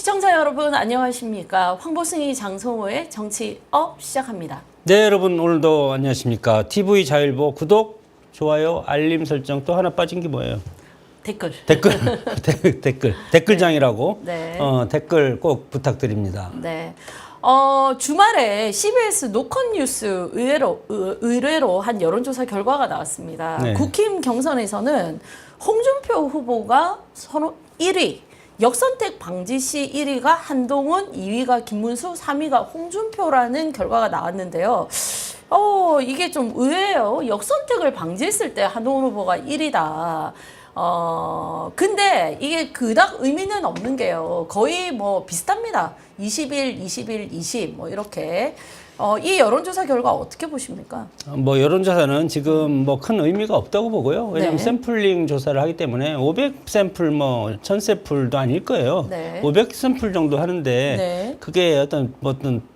시청자 여러분 안녕하십니까? 황보승희 장성호의 정치업 시작합니다. 네, 여러분 오늘도 안녕하십니까? TV 자율보 구독, 좋아요, 알림 설정 또 하나 빠진 게 뭐예요? 댓글장이라고. 네. 댓글 꼭 부탁드립니다. 네. 주말에 CBS 노컷뉴스 의뢰로 한 여론조사 결과가 나왔습니다. 네. 국힘 경선에서는 홍준표 후보가 선호 1위, 역선택 방지 시 1위가 한동훈, 2위가 김문수, 3위가 홍준표라는 결과가 나왔는데요. 이게 좀 의외예요. 역선택을 방지했을 때 한동훈 후보가 1위다. 근데 이게 그닥 의미는 없는 게요. 거의 뭐 비슷합니다. 21, 21, 20 뭐 이렇게. 이 여론조사 결과 어떻게 보십니까? 뭐 여론조사는 지금 뭐 큰 의미가 없다고 보고요. 왜냐하면 네. 샘플링 조사를 하기 때문에 500샘플 뭐 1000샘플도 아닐 거예요. 네. 500샘플 정도 하는데 네. 그게 어떤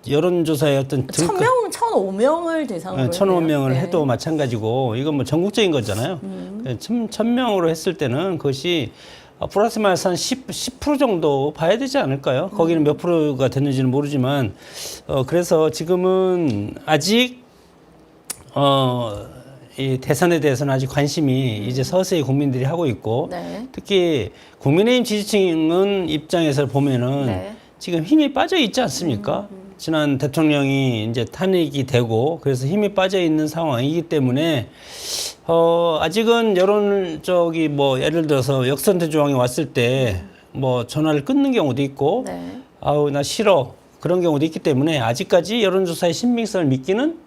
여론조사의 어떤 1000명, 1005명을 대상으로 1005명을 했네요. 해도 마찬가지고 이건 뭐 전국적인 거잖아요. 1000명으로 했을 때는 그것이 플러스 마이너스 한 10% 정도 봐야 되지 않을까요? 거기는 몇 프로가 됐는지는 모르지만 그래서 지금은 아직 이 대선에 대해서는 아직 관심이 이제 서서히 국민들이 하고 있고 네. 특히 국민의힘 지지층은 입장에서 보면은 네. 지금 힘이 빠져 있지 않습니까? 지난 대통령이 이제 탄핵이 되고 그래서 힘이 빠져 있는 상황이기 때문에 아직은 뭐 예를 들어서 역선택 조항이 왔을 때 뭐 전화를 끊는 경우도 있고 네. 아우 나 싫어 그런 경우도 있기 때문에 아직까지 여론조사의 신빙성을 믿기는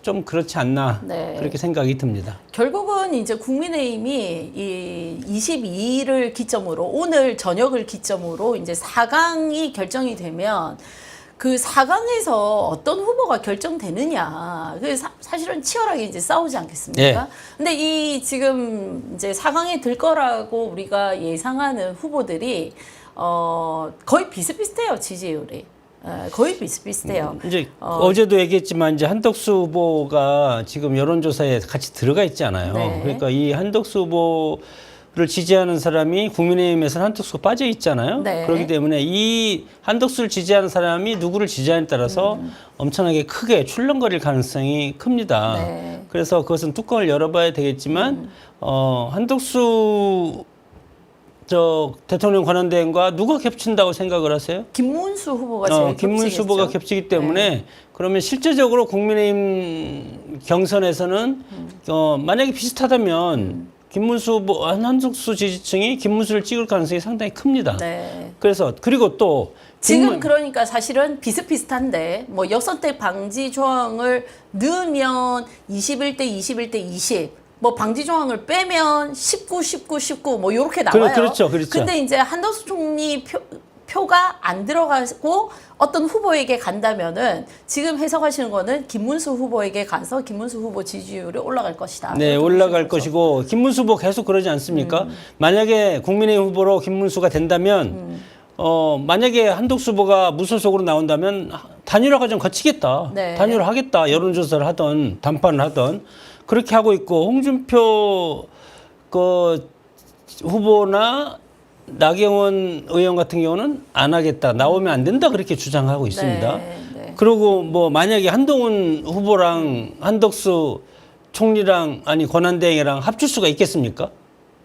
좀 그렇지 않나 네. 그렇게 생각이 듭니다. 결국은 이제 국민의힘이 이 22일을 기점으로 오늘 저녁을 기점으로 이제 4강이 결정이 되면 그 4강에서 어떤 후보가 결정되느냐. 그 사실은 치열하게 이제 싸우지 않겠습니까? 네. 근데 이 지금 이제 4강에 들 거라고 우리가 예상하는 후보들이 거의 비슷비슷해요, 지지율이. 거의 비슷비슷해요. 이제 어제도 얘기했지만 이제 한덕수 후보가 지금 여론조사에 같이 들어가 있지 않아요. 네. 그러니까 이 한덕수 후보를 지지하는 사람이 국민의힘에서는 한덕수가 빠져 있잖아요. 네. 그렇기 때문에 이 한덕수를 지지하는 사람이 누구를 지지하느냐에 따라서 엄청나게 크게 출렁거릴 가능성이 큽니다. 네. 그래서 그것은 뚜껑을 열어봐야 되겠지만 한덕수 대통령 권한대행과 누가 겹친다고 생각을 하세요? 김문수 후보가 제일 김문수 겹치겠죠? 후보가 겹치기 때문에 네. 그러면 실제적으로 국민의힘 경선에서는 만약에 비슷하다면 김문수 후보, 한덕수 지지층이 김문수를 찍을 가능성이 상당히 큽니다. 네. 그래서 그리고 또 지금 그러니까 사실은 비슷비슷한데 뭐 역선택 방지 조항을 넣으면 21대 21대 20 뭐 방지 조항을 빼면 19, 19, 19 뭐 이렇게 나와요. 그렇죠. 근데 이제 한덕수 총리 표가 안 들어가고 어떤 후보에게 간다면은 지금 해석하시는 거는 김문수 후보에게 가서 김문수 후보 지지율이 올라갈 것이다. 네, 올라갈 것이고 김문수 후보 계속 그러지 않습니까? 만약에 국민의힘 후보로 김문수가 된다면 만약에 한덕수 후보가 무소속으로 나온다면 단일화 과정 거치겠다. 네. 단일화 하겠다. 여론조사를 하던 담판을 하던 그렇게 하고 있고 홍준표 후보나 나경원 의원 같은 경우는 안 하겠다. 나오면 안 된다. 그렇게 주장하고 있습니다. 네, 네. 그리고 뭐 만약에 한동훈 후보랑 한덕수 총리랑 권한대행이랑 합칠 수가 있겠습니까?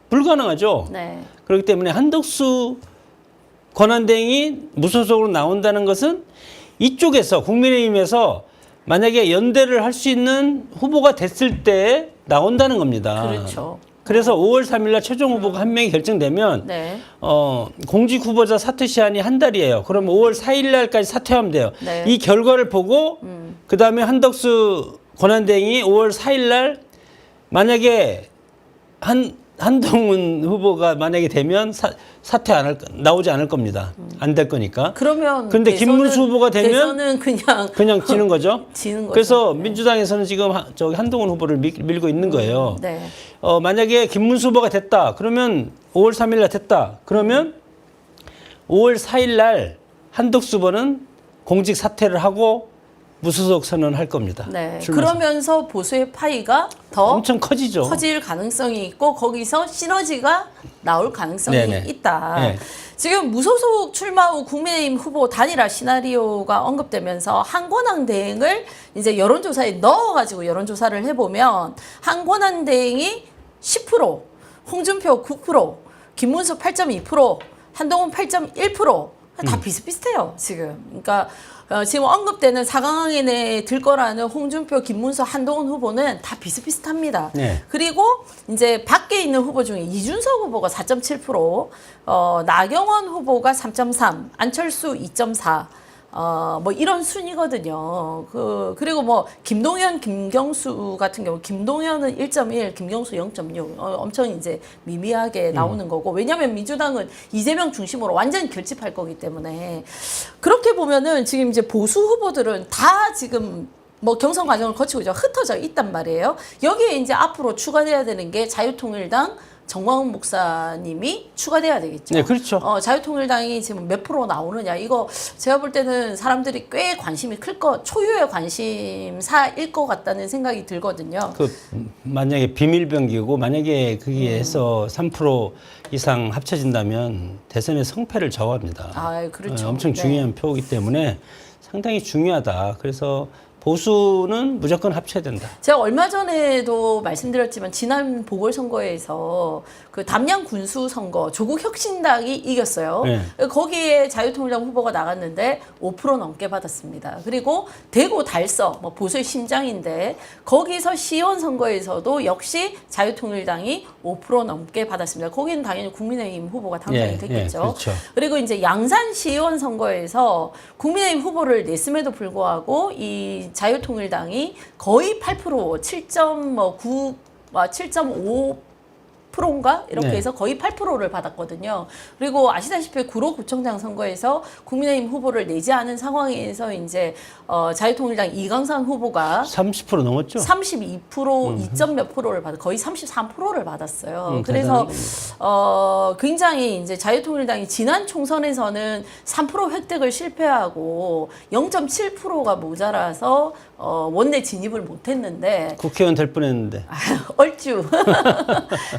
불가능하죠. 네. 그렇기 때문에 한덕수 권한대행이 무소속으로 나온다는 것은 이쪽에서 국민의힘에서 만약에 연대를 할 수 있는 후보가 됐을 때 나온다는 겁니다. 그렇죠. 그래서 5월 3일 날 최종 후보가 한 명이 결정되면 네. 공직 후보자 사퇴 시한이 한 달이에요. 그럼 5월 4일 날까지 사퇴하면 돼요. 네. 이 결과를 보고 그다음에 한덕수 권한대행이 5월 4일 날 만약에 한동훈 후보가 만약에 되면 사퇴 나오지 않을 겁니다. 안 될 거니까. 그러면 근데 김문수 후보가 되면 대선은 그냥 지는 거죠. 지는 거죠. 그래서 네. 민주당에서는 지금 한동훈 후보를 밀고 있는 거예요. 네. 만약에 김문수 후보가 됐다. 그러면 5월 3일 날 됐다. 그러면 5월 4일 날 한덕수 후보는 공직 사퇴를 하고 무소속 선언할 겁니다. 네. 출마 그러면서 보수의 파이가 더 엄청 커지죠. 커질 가능성이 있고 거기서 시너지가 나올 가능성이 네네. 있다. 네. 지금 무소속 출마 후 국민의힘 후보 단일화 시나리오가 언급되면서 한권한 대행을 이제 여론조사에 넣어가지고 여론조사를 해보면 한권한 대행이 10%, 홍준표 9%, 김문수 8.2%, 한동훈 8.1%. 다 비슷비슷해요, 지금. 그러니까 지금 언급되는 4강에 들 거라는 홍준표, 김문수, 한동훈 후보는 다 비슷비슷합니다. 네. 그리고 이제 밖에 있는 후보 중에 이준석 후보가 4.7%, 나경원 후보가 3.3, 안철수 2.4, 뭐 이런 순이거든요. 그리고 뭐 김동연, 김경수 같은 경우 김동연은 1.1, 김경수 0.6. 엄청 이제 미미하게 나오는 거고. 왜냐하면 민주당은 이재명 중심으로 완전히 결집할 거기 때문에 그렇게 보면은 지금 이제 보수 후보들은 다 지금 뭐 경선 과정을 거치고 이제 흩어져 있단 말이에요. 여기에 이제 앞으로 추가돼야 되는 게 자유통일당 정광훈 목사님이 추가돼야 되겠죠. 네, 그렇죠. 자유통일당이 지금 몇 프로 나오느냐. 이거 제가 볼 때는 사람들이 꽤 관심이 클 초유의 관심사일 것 같다는 생각이 들거든요. 만약에 비밀병기고 만약에 그게 해서 3% 이상 합쳐진다면 대선의 성패를 좌우합니다. 아, 그렇죠. 엄청 중요한 표이기 때문에 상당히 중요하다. 그래서 보수는 무조건 합쳐야 된다. 제가 얼마 전에도 말씀드렸지만 지난 보궐선거에서 그 담양 군수 선거 조국 혁신당이 이겼어요. 네. 거기에 자유통일당 후보가 나갔는데 5% 넘게 받았습니다. 그리고 대구 달서 뭐 보수의 심장인데 거기서 시의원 선거에서도 역시 자유통일당이 5% 넘게 받았습니다. 거기는 당연히 국민의힘 후보가 당선이 됐겠죠. 그렇죠. 그리고 이제 양산 시의원 선거에서 국민의힘 후보를 냈음에도 불구하고 이 자유통일당이 거의 8%, 7.9, 7.5%인가? 이렇게 네. 해서 거의 8%를 받았거든요. 그리고 아시다시피 구로 구청장 선거에서 국민의힘 후보를 내지 않은 상황에서 이제 자유통일당 이강산 후보가 30% 넘었죠? 32%, 2점 몇 프로를 거의 33%를 받았어요. 그래서 굉장히 이제 자유통일당이 지난 총선에서는 3% 획득을 실패하고 0.7%가 모자라서 원내 진입을 못했는데 국회의원 될 뻔했는데. 얼추.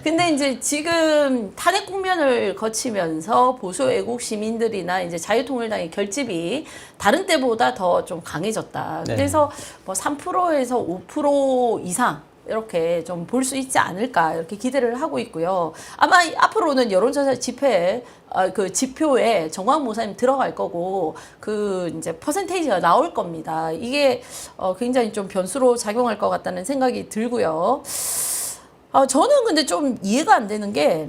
근데 이제 지금 탄핵 국면을 거치면서 보수 애국 시민들이나 이제 자유통일당의 결집이 다른 때보다 더 좀 강해졌다. 네. 그래서 뭐 3%에서 5% 이상 이렇게 좀 볼 수 있지 않을까 이렇게 기대를 하고 있고요. 아마 앞으로는 여론조사 집회에 그 지표에 정광훈 목사님 들어갈 거고 그 이제 퍼센테이지가 나올 겁니다. 이게 굉장히 좀 변수로 작용할 것 같다는 생각이 들고요. 저는 근데 좀 이해가 안 되는 게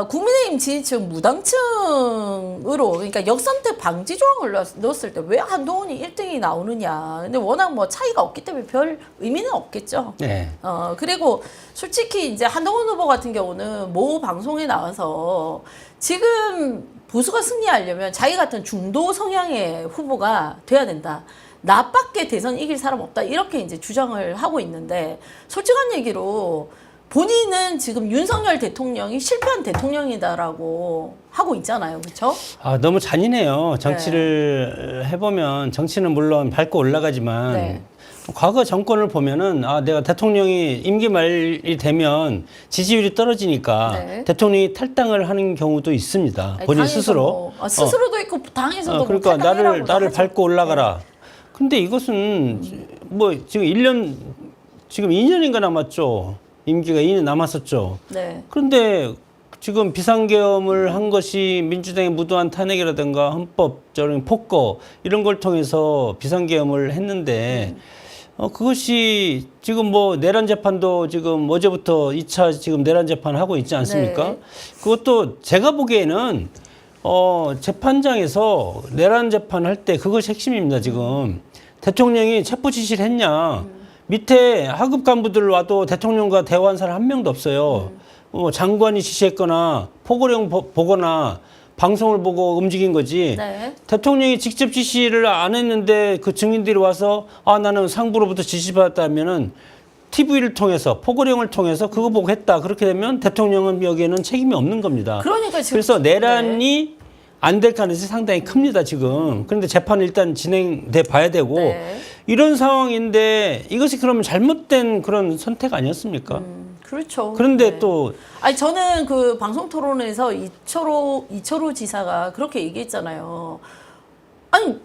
국민의힘 지지층 무당층으로 그러니까 역선택 방지 조항을 넣었을 때 왜 한동훈이 1등이 나오느냐. 근데 워낙 뭐 차이가 없기 때문에 별 의미는 없겠죠. 네. 그리고 솔직히 이제 한동훈 후보 같은 경우는 모 방송에 나와서 지금 보수가 승리하려면 자기 같은 중도 성향의 후보가 돼야 된다. 나밖에 대선 이길 사람 없다. 이렇게 이제 주장을 하고 있는데 솔직한 얘기로 본인은 지금 윤석열 대통령이 실패한 대통령이다라고 하고 있잖아요. 그렇죠? 너무 잔인해요. 정치를 해보면 정치는 물론 밟고 올라가지만 네. 과거 정권을 보면은 내가 대통령이 임기 말이 되면 지지율이 떨어지니까 네. 대통령이 탈당을 하는 경우도 있습니다. 아니, 본인 당에서 스스로. 뭐, 스스로도 있고 당에서도 그러니까 뭐 탈당이라고도 나를 하죠. 밟고 올라가라. 근데 이것은 뭐 지금 1년 지금 2년인가 남았죠. 임기가 2년 남았었죠. 네. 그런데 지금 비상계엄을 한 것이 민주당의 무도한 탄핵이라든가 헌법적인 폭거 이런 걸 통해서 비상계엄을 했는데 그것이 지금 뭐 내란 재판도 지금 어제부터 2차 지금 내란 재판 하고 있지 않습니까? 네. 그것도 제가 보기에는 재판장에서 내란 재판 할 때 그것이 핵심입니다. 지금 대통령이 체포 지시를 했냐? 밑에 하급 간부들 와도 대통령과 대화한 사람 한 명도 없어요. 장관이 지시했거나 포고령 보거나 방송을 보고 움직인 거지. 네. 대통령이 직접 지시를 안 했는데 그 증인들이 와서 나는 상부로부터 지시받았다면은 TV를 통해서 포고령을 통해서 그거 보고 했다. 그렇게 되면 대통령은 여기에는 책임이 없는 겁니다. 그러니까 지금 그래서 내란이 안 될 가능성이 상당히 큽니다, 지금. 그런데 재판은 일단 진행돼 봐야 되고, 네. 이런 상황인데 이것이 그러면 잘못된 그런 선택 아니었습니까? 그렇죠. 그런데 네. 또 아니 저는 그 방송 토론에서 이철호 지사가 그렇게 얘기했잖아요. 아니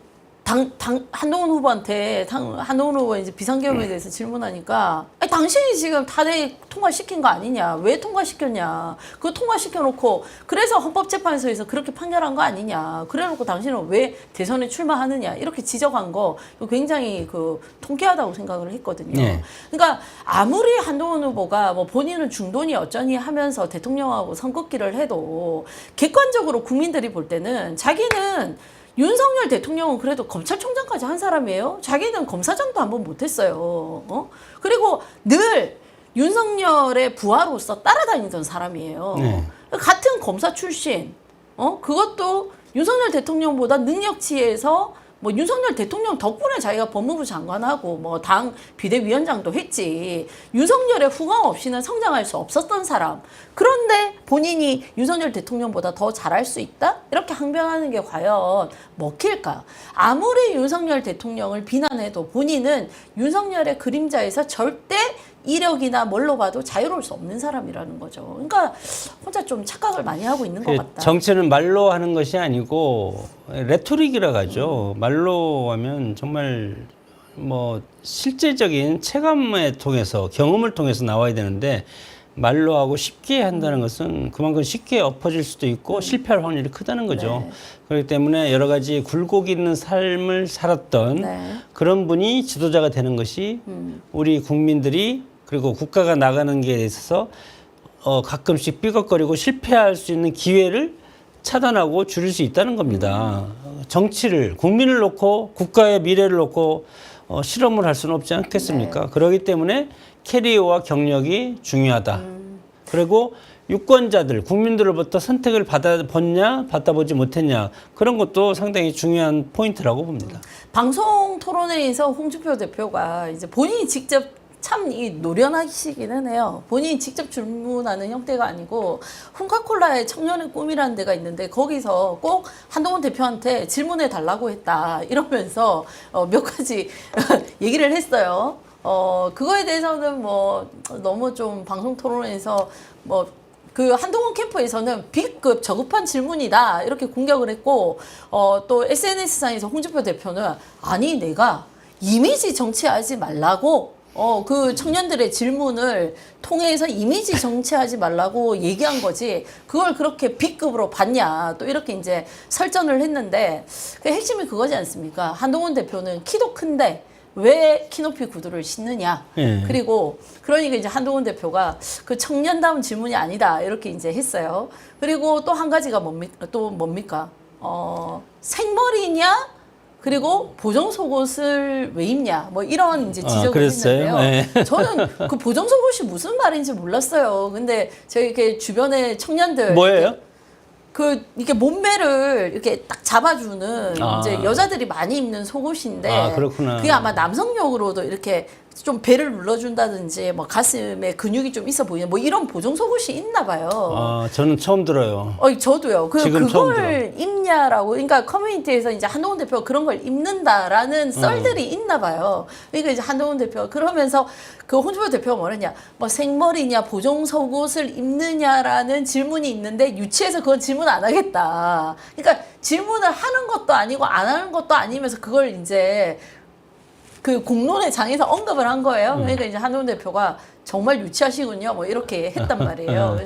한동훈 후보한테 한동훈 후보 이제 비상계엄에 대해서 질문하니까 아니, 당신이 지금 탄핵 통과시킨 거 아니냐? 왜 통과시켰냐? 그거 통과시켜놓고 그래서 헌법재판소에서 그렇게 판결한 거 아니냐? 그래놓고 당신은 왜 대선에 출마하느냐? 이렇게 지적한 거 굉장히 그 통쾌하다고 생각을 했거든요. 네. 그러니까 아무리 한동훈 후보가 뭐 본인은 중도니 어쩌니 하면서 대통령하고 선긋기를 해도 객관적으로 국민들이 볼 때는 자기는 윤석열 대통령은 그래도 검찰총장까지 한 사람이에요. 자기는 검사장도 한 번 못했어요. 그리고 늘 윤석열의 부하로서 따라다니던 사람이에요. 네. 같은 검사 출신. 그것도 윤석열 대통령보다 능력치에서 뭐 윤석열 대통령 덕분에 자기가 법무부 장관하고 뭐 당 비대위원장도 했지. 윤석열의 후광 없이는 성장할 수 없었던 사람. 그런데 본인이 윤석열 대통령보다 더 잘할 수 있다? 이렇게 항변하는 게 과연 먹힐까? 아무리 윤석열 대통령을 비난해도 본인은 윤석열의 그림자에서 절대 이력이나 뭘로 봐도 자유로울 수 없는 사람이라는 거죠. 그러니까 혼자 좀 착각을 많이 하고 있는 것 같다. 정치는 말로 하는 것이 아니고 레토릭이라고 하죠. 말로 하면 정말 뭐 실제적인 체감을 통해서 경험을 통해서 나와야 되는데 말로 하고 쉽게 한다는 것은 그만큼 쉽게 엎어질 수도 있고 실패할 확률이 크다는 거죠. 네. 그렇기 때문에 여러 가지 굴곡 있는 삶을 살았던 네. 그런 분이 지도자가 되는 것이 우리 국민들이 그리고 국가가 나가는 게 있어서 가끔씩 삐걱거리고 실패할 수 있는 기회를 차단하고 줄일 수 있다는 겁니다. 정치를 국민을 놓고 국가의 미래를 놓고 실험을 할 수는 없지 않겠습니까? 네. 그렇기 때문에 캐리어와 경력이 중요하다. 그리고 유권자들, 국민들로부터 선택을 받아봤냐, 받아보지 못했냐 그런 것도 상당히 중요한 포인트라고 봅니다. 방송 토론회에서 홍준표 대표가 이제 본인이 직접 참 이 노련하시기는 해요. 본인이 직접 질문하는 형태가 아니고 콩카콜라의 청년의 꿈이라는 데가 있는데 거기서 꼭 한동훈 대표한테 질문해 달라고 했다 이러면서 몇 가지 얘기를 했어요. 그거에 대해서는 뭐 너무 좀 방송 토론에서 뭐 그 한동훈 캠프에서는 B급 저급한 질문이다 이렇게 공격을 했고 또 SNS상에서 홍준표 대표는 아니 내가 이미지 정치하지 말라고 그 청년들의 질문을 통해서 이미지 정치하지 말라고 얘기한 거지 그걸 그렇게 B급으로 봤냐 또 이렇게 이제 설전을 했는데 그 핵심이 그거지 않습니까? 한동훈 대표는 키도 큰데 왜 키높이 구두를 신느냐. 예. 그리고 그러니까 이제 한동훈 대표가 그 청년다운 질문이 아니다 이렇게 이제 했어요. 그리고 또 한 가지가 뭡니까? 생머리냐? 그리고 보정 속옷을 왜 입냐? 뭐 이런 이제 지적을 그랬어요? 했는데요. 네. 저는 그 보정 속옷이 무슨 말인지 몰랐어요. 근데 저희 이렇게 주변에 청년들 뭐예요? 이렇게 몸매를 이렇게 딱 잡아주는 아. 이제 여자들이 많이 입는 속옷인데 그렇구나. 그게 아마 남성용으로도 이렇게 좀 배를 눌러준다든지 뭐 가슴에 근육이 좀 있어 보이는 뭐 이런 보정 속옷이 있나 봐요. 저는 처음 들어요. 저도요. 지금 처음 그걸 입냐라고. 그러니까 커뮤니티에서 이제 한동훈 대표가 그런 걸 입는다라는 썰들이 있나 봐요. 그러니까 이제 한동훈 대표가 그러면서 그 홍준표 대표가 뭐랬냐. 뭐 생머리냐, 보정 속옷을 입느냐라는 질문이 있는데 유치해서 그건 질문 안 하겠다. 그러니까 질문을 하는 것도 아니고 안 하는 것도 아니면서 그걸 이제 그 공론의 장에서 언급을 한 거예요. 그러니까 이제 한동훈 대표가 정말 유치하시군요. 뭐 이렇게 했단 말이에요.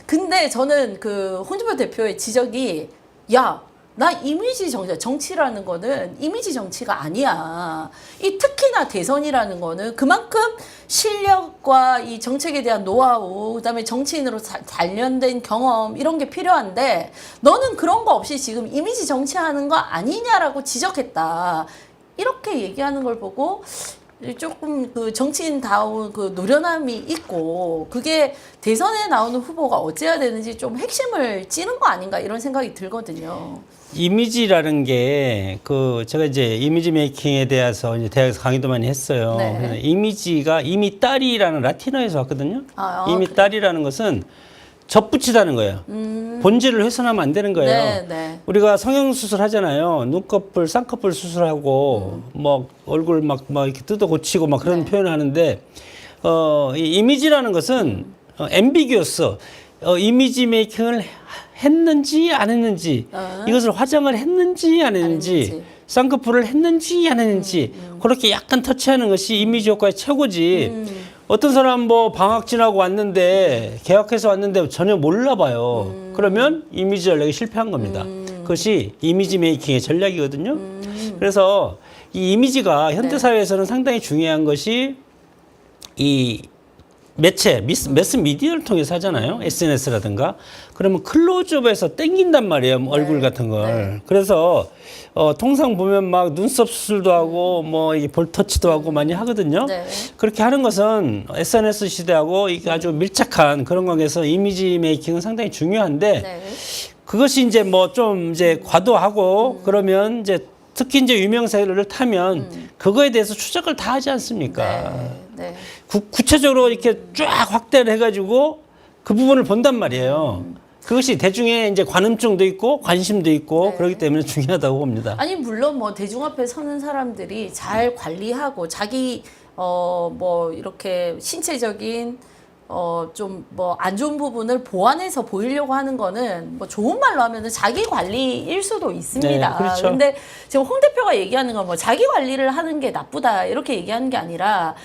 근데 저는 그 홍준표 대표의 지적이 야, 나 이미지 정치라는 거는 이미지 정치가 아니야. 특히나 대선이라는 거는 그만큼 실력과 이 정책에 대한 노하우, 그다음에 정치인으로 단련된 경험 이런 게 필요한데 너는 그런 거 없이 지금 이미지 정치하는 거 아니냐라고 지적했다. 이렇게 얘기하는 걸 보고 조금 그 정치인다운 그 노련함이 있고 그게 대선에 나오는 후보가 어찌해야 되는지 좀 핵심을 찌는 거 아닌가 이런 생각이 들거든요. 이미지라는 게 제가 이제 이미지 메이킹에 대해서 이제 대학에서 강의도 많이 했어요. 네. 그래서 이미지가 이미 딸이라는 라틴어에서 왔거든요. 이미 그래. 딸이라는 것은 접붙이다는 거예요. 본질을 훼손하면 안 되는 거예요. 네, 네. 우리가 성형수술 하잖아요. 눈꺼풀, 쌍꺼풀 수술하고, 뭐, 얼굴 막 이렇게 뜯어 고치고 막 그런 네. 표현을 하는데, 이 이미지라는 것은 앰비규어스, 이미지 메이킹을 했는지 안 했는지, 이것을 화장을 했는지 안 했는지, 쌍꺼풀을 했는지 안 했는지, 그렇게 약간 터치하는 것이 이미지 효과의 최고지. 어떤 사람 뭐 방학 지나고 왔는데 계약해서 왔는데 전혀 몰라봐요. 그러면 이미지 전략이 실패한 겁니다. 그것이 이미지 메이킹의 전략이거든요. 그래서 이 이미지가 현대 사회에서는 상당히 중요한 것이 이 매체, 매스 미디어를 통해서 하잖아요. SNS라든가. 그러면 클로즈업에서 땡긴단 말이에요. 얼굴 같은 걸. 그래서 통상 보면 막 눈썹 수술도 하고 뭐 이게 볼터치도 하고 많이 하거든요. 네. 그렇게 하는 것은 SNS 시대하고 이게 아주 밀착한 그런 관계에서 이미지 메이킹은 상당히 중요한데 네. 그것이 이제 뭐 좀 이제 과도하고 그러면 이제 특히 이제 유명세를 타면 그거에 대해서 추적을 다 하지 않습니까? 네. 구체적으로 이렇게 쫙 확대를 해가지고 그 부분을 본단 말이에요. 그것이 대중의 이제 관음증도 있고 관심도 있고 네. 그렇기 때문에 중요하다고 봅니다. 아니 물론 뭐 대중 앞에 서는 사람들이 잘 관리하고 자기 뭐 이렇게 신체적인 좀 뭐 안 좋은 부분을 보완해서 보이려고 하는 거는 뭐 좋은 말로 하면은 자기 관리일 수도 있습니다. 네, 그렇죠. 근데 지금 홍 대표가 얘기하는 건 뭐 자기 관리를 하는 게 나쁘다 이렇게 얘기하는 게 아니라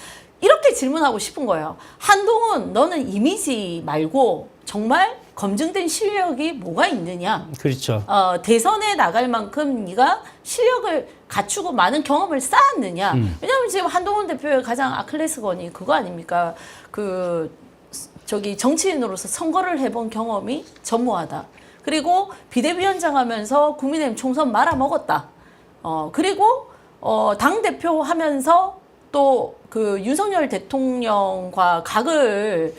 이렇게 질문하고 싶은 거예요. 한동훈 너는 이미지 말고 정말 검증된 실력이 뭐가 있느냐? 그렇죠. 대선에 나갈 만큼 네가 실력을 갖추고 많은 경험을 쌓았느냐? 왜냐하면 지금 한동훈 대표의 가장 아킬레스건이 그거 아닙니까? 저기 정치인으로서 선거를 해본 경험이 전무하다. 그리고 비대위원장 하면서 국민의힘 총선 말아먹었다. 그리고 당 대표 하면서 또 그 윤석열 대통령과 각을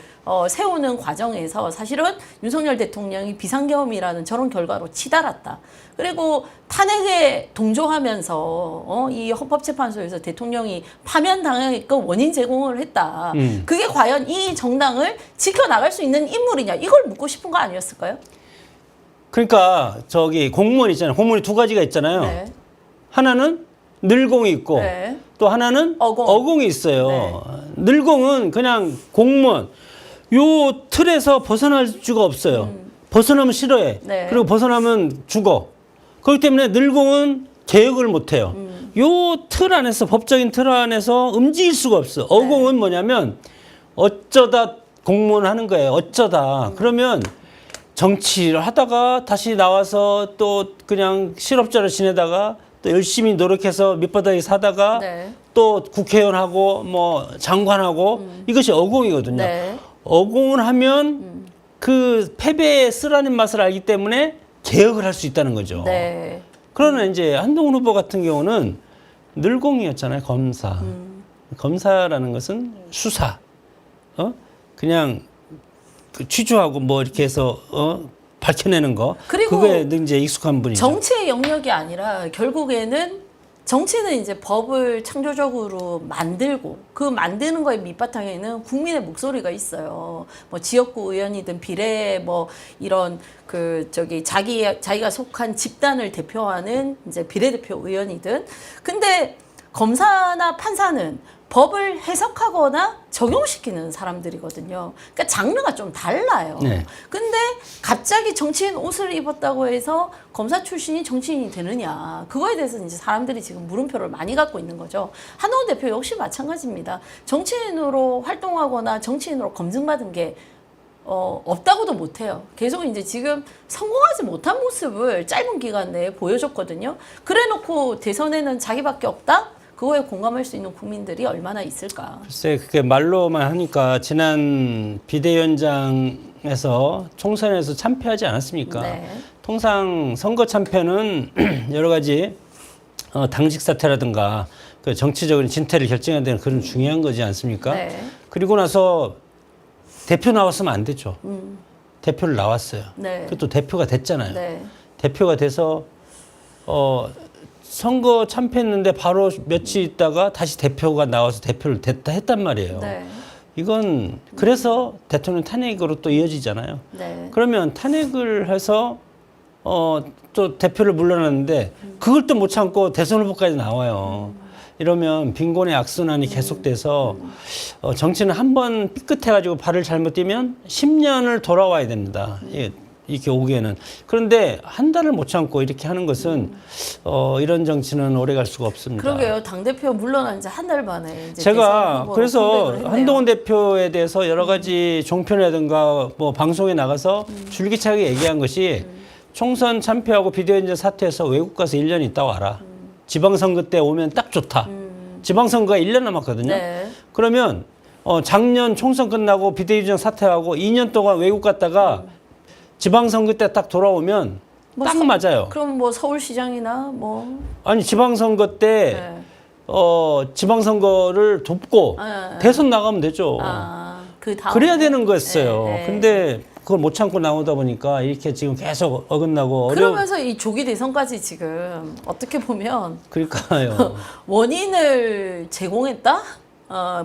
세우는 과정에서 사실은 윤석열 대통령이 비상계엄이라는 저런 결과로 치달았다. 그리고 탄핵에 동조하면서 이 헌법재판소에서 대통령이 파면당하게끔 원인 제공을 했다. 그게 과연 이 정당을 지켜나갈 수 있는 인물이냐 이걸 묻고 싶은 거 아니었을까요? 그러니까 저기 공무원 있잖아요. 공무원이 두 가지가 있잖아요. 네. 하나는 늘공이 있고 네. 또 하나는 어공이 있어요. 네. 늘공은 그냥 공무원 요 틀에서 벗어날 수가 없어요. 벗어나면 싫어해. 네. 그리고 벗어나면 죽어. 그렇기 때문에 늘공은 개혁을 못 해요. 요 틀 안에서 법적인 틀 안에서 움직일 수가 없어. 어공은 뭐냐면 어쩌다 공무원 하는 거예요. 어쩌다. 그러면 정치를 하다가 다시 나와서 또 그냥 실업자로 지내다가 또 열심히 노력해서 밑바닥에 사다가 네. 또 국회의원하고 뭐 장관하고 이것이 어공이거든요. 네. 어공을 하면 그 패배의 쓰라는 맛을 알기 때문에 개혁을 할 수 있다는 거죠. 네. 그러나 이제 한동훈 후보 같은 경우는 늘공이었잖아요. 검사. 검사라는 것은 수사. 그냥 그 취조하고 뭐 이렇게 해서 밝혀내는 거. 그리고 그거에 이제 익숙한 분이죠. 정치의 영역이 아니라 결국에는 정치는 이제 법을 창조적으로 만들고 그 만드는 거의 밑바탕에는 국민의 목소리가 있어요. 뭐 지역구 의원이든 비례 뭐 이런 자기가 속한 집단을 대표하는 이제 비례대표 의원이든 근데 검사나 판사는 법을 해석하거나 적용시키는 사람들이거든요. 그러니까 장르가 좀 달라요. 네. 근데 갑자기 정치인 옷을 입었다고 해서 검사 출신이 정치인이 되느냐. 그거에 대해서 이제 사람들이 지금 물음표를 많이 갖고 있는 거죠. 한동훈 대표 역시 마찬가지입니다. 정치인으로 활동하거나 정치인으로 검증받은 게 없다고도 못해요. 계속 이제 지금 성공하지 못한 모습을 짧은 기간 내에 보여줬거든요. 그래놓고 대선에는 자기밖에 없다? 그거에 공감할 수 있는 국민들이 얼마나 있을까? 글쎄 그게 말로만 하니까 지난 비대위원장에서 총선에서 참패하지 않았습니까? 네. 통상 선거 참패는 여러 가지 당직 사퇴라든가 그 정치적인 진퇴를 결정해야 되는 그런 중요한 거지 않습니까? 네. 그리고 나서 대표 나왔으면 안 되죠. 대표를 나왔어요. 네. 그것도 대표가 됐잖아요. 네. 대표가 돼서 선거 참패했는데 바로 며칠 있다가 다시 대표가 나와서 대표를 했단 말이에요. 네. 이건 그래서 대통령 탄핵으로 또 이어지잖아요. 네. 그러면 탄핵을 해서 또 대표를 물러났는데 그걸 또 못 참고 대선 후보까지 나와요. 이러면 빈곤의 악순환이 계속돼서 정치는 한 번 삐끗해가지고 발을 잘못 뛰면 10년을 돌아와야 됩니다. 이렇게 오기에는. 그런데 한 달을 못 참고 이렇게 하는 것은 이런 정치는 오래 갈 수가 없습니다. 그러게요. 당대표 물러난 지 한 달 만에 이제 제가 그래서 컴백을 했네요. 한동훈 대표에 대해서 여러 가지 종편이라든가 뭐 방송에 나가서 줄기차게 얘기한 것이 총선 참패하고 비대위원장 사퇴해서 외국 가서 1년 있다 와라. 지방선거 때 오면 딱 좋다. 지방선거가 1년 남았거든요. 네. 그러면 작년 총선 끝나고 비대위원장 사퇴하고 2년 동안 외국 갔다가 지방선거 때 딱 돌아오면 뭐 딱 맞아요. 그럼 뭐 서울시장이나 뭐 아니 지방선거 때 네. 지방선거를 돕고 네. 대선 나가면 되죠. 그 다음 그래야 되는 거였어요. 네, 네. 근데 그걸 못 참고 나오다 보니까 이렇게 지금 계속 어긋나고 그러면서 이 조기 대선까지 지금 어떻게 보면 그러니까요. 원인을 제공했다?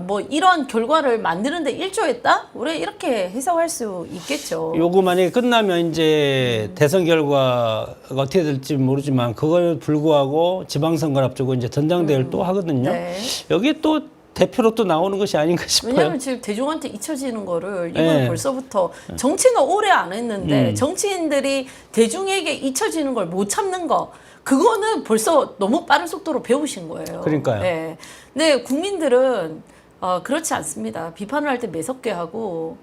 뭐 이런 결과를 만드는데 일조했다? 우리 이렇게 해석할 수 있겠죠. 요거 만약에 끝나면 이제 대선 결과가 어떻게 될지 모르지만 그걸 불구하고 지방선거를 앞두고 이제 전당대회를 또 하거든요. 네. 여기에 또 대표로 또 나오는 것이 아닌가 싶어요. 왜냐하면 지금 대중한테 잊혀지는 거를 이건 네. 벌써부터 정치는 오래 안 했는데 정치인들이 대중에게 잊혀지는 걸 못 참는 거 그거는 벌써 너무 빠른 속도로 배우신 거예요. 그러니까요. 네. 근데 국민들은 그렇지 않습니다. 비판을 할 때 매섭게 하고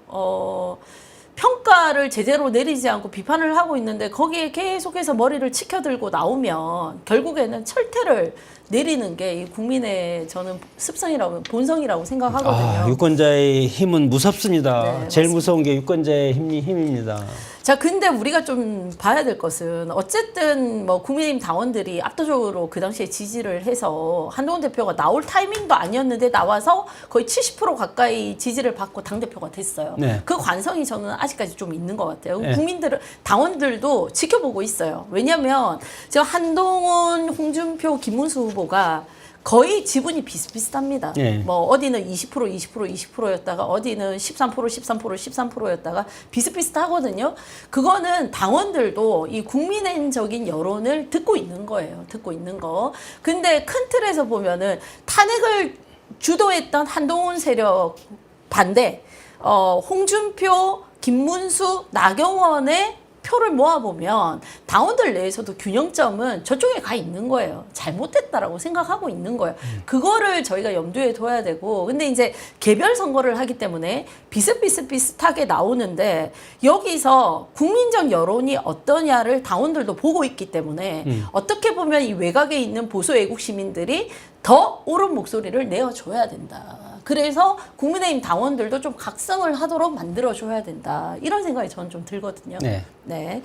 평가를 제대로 내리지 않고 비판을 하고 있는데 거기에 계속해서 머리를 치켜들고 나오면 결국에는 철퇴를 내리는 게 이 국민의 저는 습성이라고 본성이라고 생각하거든요. 유권자의 힘은 무섭습니다. 네, 제일 맞습니다. 무서운 게 유권자의 힘입니다. 자, 근데 우리가 좀 봐야 될 것은 어쨌든 뭐 국민의힘 당원들이 압도적으로 그 당시에 지지를 해서 한동훈 대표가 나올 타이밍도 아니었는데 나와서 거의 70% 가까이 지지를 받고 당대표가 됐어요. 네. 그 관성이 저는 아직까지 좀 있는 것 같아요. 네. 국민들은, 당원들도 지켜보고 있어요. 왜냐면 지금 한동훈, 홍준표, 김문수 후보가 거의 지분이 비슷비슷합니다. 네. 뭐 어디는 20%였다가 어디는 13%였다가 비슷비슷하거든요. 그거는 당원들도 이 국민적인 여론을 듣고 있는 거예요. 듣고 있는 거. 근데 큰 틀에서 보면은 탄핵을 주도했던 한동훈 세력 반대, 홍준표, 김문수, 나경원의 표를 모아보면 당원들 내에서도 균형점은 저쪽에 가 있는 거예요. 잘못됐다라고 생각하고 있는 거예요. 그거를 저희가 염두에 둬야 되고, 근데 이제 개별 선거를 하기 때문에 비슷하게 나오는데 여기서 국민적 여론이 어떠냐를 당원들도 보고 있기 때문에 어떻게 보면 이 외곽에 있는 보수 애국 시민들이 더 옳은 목소리를 내어줘야 된다. 그래서 국민의힘 당원들도 좀 각성을 하도록 만들어줘야 된다. 이런 생각이 저는 좀 들거든요. 네. 네.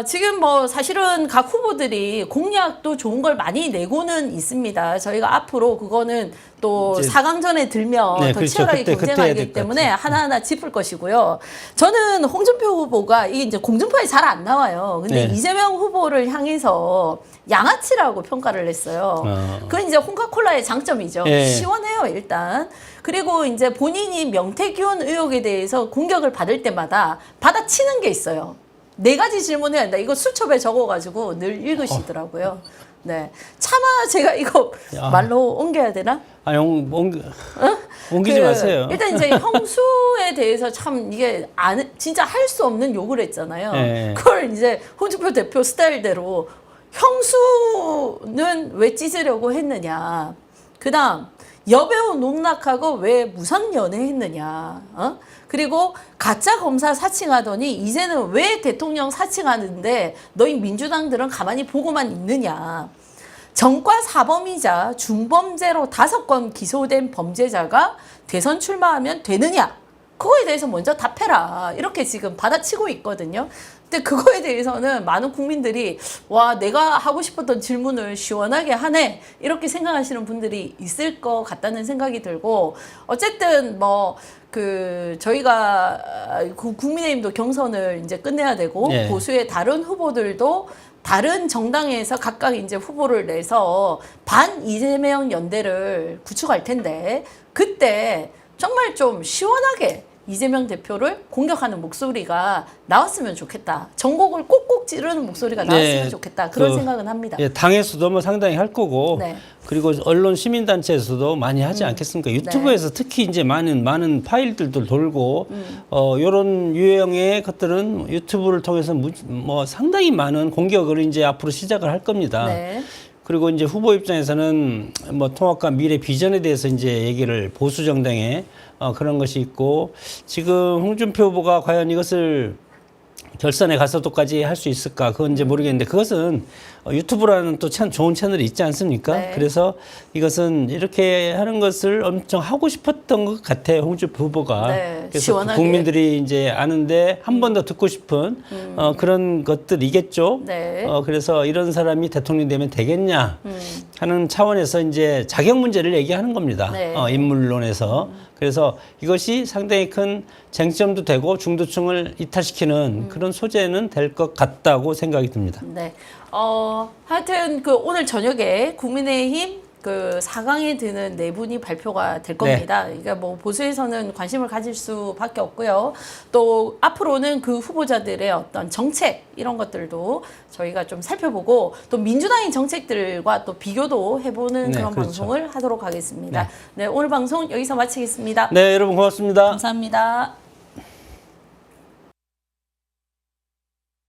지금 뭐 사실은 각 후보들이 공약도 좋은 걸 많이 내고는 있습니다. 저희가 앞으로 그거는 또 이제 4강전에 들면 네, 더 그렇죠. 치열하게 그때 해야 경쟁하기 될것 때문에 같아요. 하나하나 짚을 것이고요. 저는 홍준표 후보가 이게 이제 공중파에 잘 안 나와요. 근데 네. 이재명 후보를 향해서 양아치라고 평가를 했어요. 그건 이제 홍카콜라의 장점이죠. 네. 시원해요, 일단. 그리고 이제 본인이 명태균 의혹에 대해서 공격을 받을 때마다 받아치는 게 있어야 네 가지 질문해야 한다. 이거 수첩에 적어가지고 늘 읽으시더라고요. 네. 차마 제가 이거 야. 말로 옮겨야 되나? 아니, 옮기지 마세요. 일단 이제 형수에 대해서 참 이게 진짜 할 수 없는 욕을 했잖아요. 네. 그걸 이제 홍준표 대표 스타일대로 형수는 왜 찢으려고 했느냐. 그다음 여배우 농락하고 왜 무상 연애했느냐. 그리고 가짜 검사 사칭하더니 이제는 왜 대통령 사칭하는데 너희 민주당들은 가만히 보고만 있느냐. 전과 사범이자 중범죄로 5건 기소된 범죄자가 대선 출마하면 되느냐. 그거에 대해서 먼저 답해라. 이렇게 지금 받아치고 있거든요. 근데 그거에 대해서는 많은 국민들이 와, 내가 하고 싶었던 질문을 시원하게 하네. 이렇게 생각하시는 분들이 있을 것 같다는 생각이 들고, 어쨌든 뭐 저희가 국민의힘도 경선을 이제 끝내야 되고, 네. 보수의 다른 후보들도 다른 정당에서 각각 이제 후보를 내서 반 이재명 연대를 구축할 텐데, 그때 정말 좀 시원하게 이재명 대표를 공격하는 목소리가 나왔으면 좋겠다. 전곡을 꼭꼭 찌르는 목소리가 나왔으면 네, 좋겠다. 그런 그, 생각은 합니다. 예, 당에서도 뭐 상당히 할 거고 네. 그리고 언론 시민단체에서도 많이 하지 않겠습니까? 유튜브에서 특히 이제 많은 파일들도 돌고 요런 유형의 것들은 유튜브를 통해서 뭐 상당히 많은 공격을 이제 앞으로 시작을 할 겁니다. 네. 그리고 이제 후보 입장에서는 뭐 통합과 미래 비전에 대해서 이제 얘기를 보수 정당에 그런 것이 있고 지금 홍준표 후보가 과연 이것을 결선에 가서도까지 할 수 있을까? 그건 이제 모르겠는데 그것은 유튜브라는 또 참 좋은 채널이 있지 않습니까? 네. 그래서 이것은 이렇게 하는 것을 엄청 하고 싶었던 것 같아요. 홍준표 후보가. 네, 그래서 시원하게. 국민들이 이제 아는데 한 번 더 듣고 싶은 그런 것들이겠죠. 네. 그래서 이런 사람이 대통령 되면 되겠냐 하는 차원에서 이제 자격 문제를 얘기하는 겁니다. 네. 인물론에서. 그래서 이것이 상당히 큰 쟁점도 되고 중도층을 이탈시키는 그런 소재는 될 것 같다고 생각이 듭니다. 네. 하여튼 그 오늘 저녁에 국민의힘 그 4강에 드는 네 분이 발표가 될 겁니다. 그러니까 뭐 보수에서는 관심을 가질 수밖에 없고요. 또 앞으로는 그 후보자들의 어떤 정책 이런 것들도 저희가 좀 살펴보고 또 민주당의 정책들과 또 비교도 해보는 네, 그런 그렇죠. 방송을 하도록 하겠습니다. 네, 오늘 방송 여기서 마치겠습니다. 네, 여러분 고맙습니다. 감사합니다.